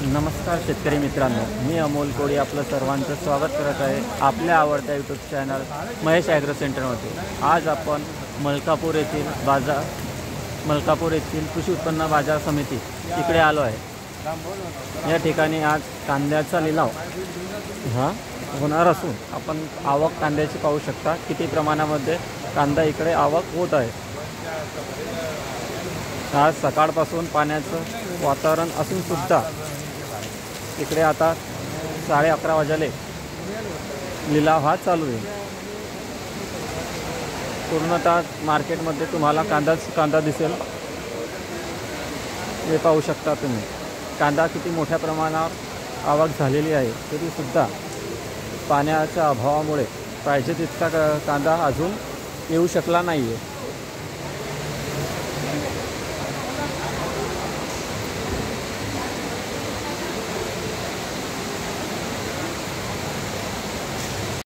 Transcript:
नमस्कार शेतकरी मित्रांनो, मी अमोल कोळी आपलं सर्वांचं स्वागत करत आहे आपल्या आवडत्या यूट्यूब चॅनल महेश ॲग्रो सेंटरमध्ये। आज आपण मलकापूर येथील कृषी उत्पन्न बाजार समिती इकडे आलो आहे। या ठिकाणी आज कांद्याचा लिलाव होणार असून आपण आवक कांद्याची पाहू शकता, किती प्रमाणामध्ये कांदा इकडे आवक होत आहे। आज सकाळपासून पाण्याचं वातावरण असून सुद्धा इकडे आता 11:30 वाजले लिलाव हा चालू आहे। पूर्णतः मार्केटमध्ये तुम्हाला कांदा दिसेल, हे पाहू शकता तुम्ही। कांदा किती मोठ्या प्रमाणात आवक झालेली आहे, तरी सुद्धा पाण्याच्या अभावामुळे पाहिजे तितका कांदा अजून येऊ शकला नाही आहे।